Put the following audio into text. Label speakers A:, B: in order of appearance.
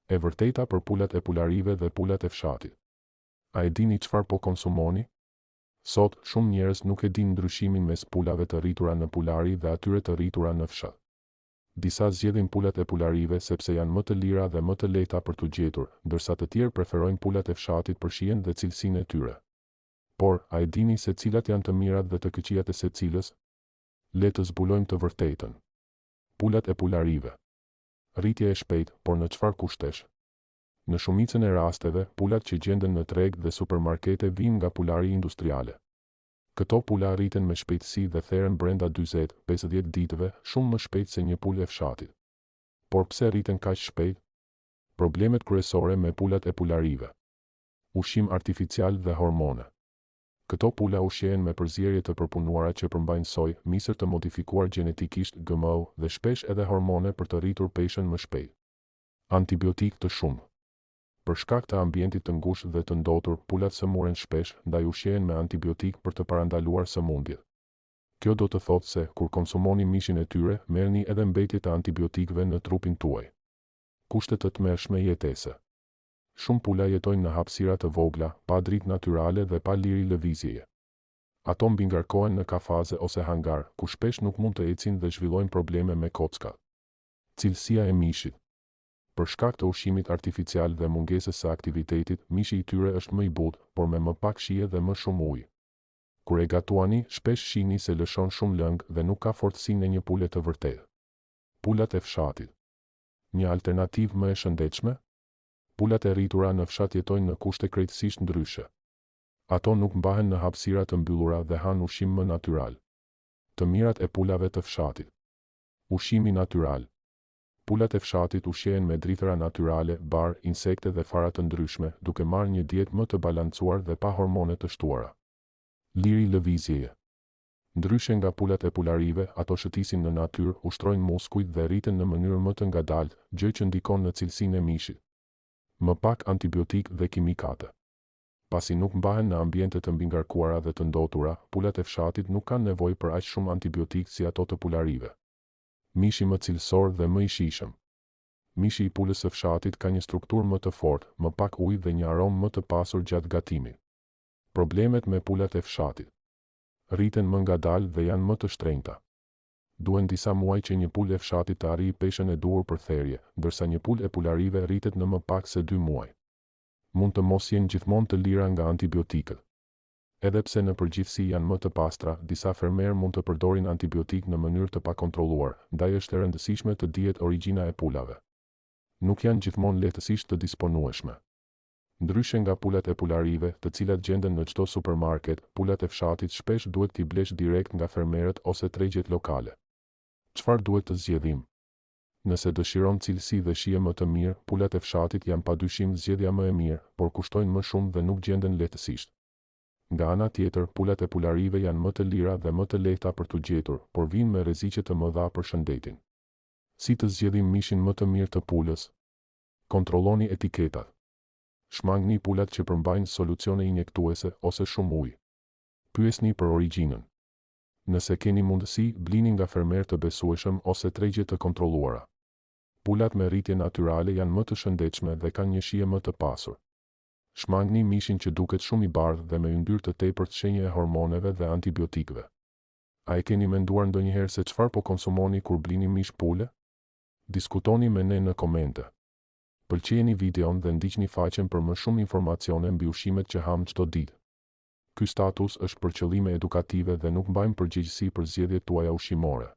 A: E vërteta për pulat e pularive dhe pulat e fshatit. A e dini çfarë po konsumoni? Sot, shumë njerëz nuk e dinë ndryshimin mes pulave të rritura në pulari dhe atyre të rritura në fshat. Disa zgjedhin pulat e pularive sepse janë më të lira dhe më të lehta për t'u gjetur, ndërsa të tjerë preferojnë pulat e fshatit për shijen dhe cilësinë e tyre. Por, a e dini se cilat janë të mirat dhe të këqijat e secilës? Le të zbulojmë të vërtetën. Pulat e pularive. Rritje e shpejtë, por në çfarë kushtesh? Në shumicën e rasteve, pulat që gjenden në treg dhe supermarkete vijnë nga pulari industriale. Këto pula rriten me shpejtësi dhe theren brenda 40-50 ditëve, shumë më shpejt se një pulë e fshatit. Por pse rriten kaq shpejt? Problemet kryesore me pulat e pularive. Ushqim artificial dhe hormone. Këto pula ushqehen me përzierje të përpunuara që përmbajnë soj, misër të modifikuar gjenetikisht GMO dhe shpesh edhe hormone për të rritur peshën më shpejt. Antibiotik të shumë. Për shkak të ambientit të ngushtë dhe të ndotur, pulat sëmuren shpesh, ndaj ushqehen me antibiotik për të parandaluar sëmundjet. Kjo do të thotë se, kur konsumoni mishin e tyre, merrni edhe mbetje të antibiotikëve në trupin tuaj. Kushtet të tmerrshme jetese. Shumë pula jetojnë në hapësira të vogla, pa dritë natyrale dhe pa liri lëvizjeje. Ato mbingarkohen në kafaze ose hangar, ku shpesh nuk mund të ecin dhe zhvillojnë probleme me kockat. Cilësia e mishit. Për shkak të ushqimit artificial dhe mungesës së aktivitetit, mishi i tyre është më i butë, por me më pak shije dhe më shumë ujë. Kur e gatuani, shpesh shihni se lëshon shumë lëng dhe nuk ka fortësinë e një pule të vërtetë. Pulat e fshatit. Një alternativë më e shëndetshme? Pulat e rritura në fshat jetojnë në kushte krejtësisht ndryshe. Ato nuk mbahen në hapësira të mbyllura dhe hanë ushqim më natyral. Të mirat e pulave të fshatit. Ushqimi natyral. Pulat e fshatit ushqehen me drithëra natyrale, bar, insekte dhe fara të ndryshme, duke marrë një dietë më të balancuar dhe pa hormone të shtuara. Liri lëvizjeje. Ndryshe nga pulat e pularive, ato shëtisin në natyrë, ushtrojnë muskujt dhe rriten në mënyrë më të ngadaltë, gjë që ndikon në cilësinë e mishit. Më pak antibiotik dhe kimikate. Pasi nuk mbahen në ambiente të mbingarkuara dhe të ndotura, pulat e fshatit nuk kanë nevojë për aq shumë antibiotik si ato të pularive. Mishi më cilësor dhe më i shijshëm. Mishi i pulës së fshatit ka një strukturë më të fortë, më pak ujë dhe një aromë më të pasur gjatë gatimit. Problemet me pulat e fshatit. Rriten më ngadalë dhe janë më të shtrenjta. Duhen disa muaj që një pulë e fshatit të arrijë peshën e duhur për therrje, ndërsa një pulë e pularive rritet në më pak se 2 muaj. Mund të mos jenë gjithmonë të lira nga antibiotikët. Edhe pse në përgjithësi janë më të pastra, disa fermerë mund të përdorin antibiotik në mënyrë të pakontrolluar, ndaj është e rëndësishme të dihet origjina e pulave. Nuk janë gjithmonë lehtësisht të disponueshme. Ndryshe nga pulat e pularive, të cilat gjenden në çdo supermarket, pulat e fshatit shpesh duhet t'i blesh direkt nga fermerët ose tregjet lokale. Çfarë duhet të zgjedhim? Nëse dëshiron cilësi dhe shije më të mirë, pulat e fshatit janë padyshim zgjedhja më e mirë, por kushtojnë më shumë dhe nuk gjenden lehtësisht. Nga ana tjetër, pulat e pularive janë më të lira dhe më të lehta për t'u gjetur, por vijnë me rreziqe të mëdha për shëndetin. Si të zgjedhim mishin më të mirë të pulës? Kontrolloni etiketat. Shmangni pulat që përmbajnë solucione injektuese ose shumë ujë. Pyesni për origjinën. Nëse keni mundësi, blini nga fermerë të besueshëm ose tregje të kontrolluara. Pulat me rritje natyrale janë më të shëndetshme dhe kanë një shije më të pasur. Shmangni mishin që duket shumë i bardhë dhe me yndyrë të tepërt shenje e hormoneve dhe antibiotikëve. A e keni menduar ndonjëherë se çfarë po konsumoni kur blini mish pule? Diskutoni me ne në komente. Pëlqejeni videon dhe ndiqni faqen për më shumë informacione mbi ushqimet që ham çdo ditë. Ky status është për qëllime edukative dhe nuk mbajmë përgjegjësi për zgjedhjet tuaja ushqimore.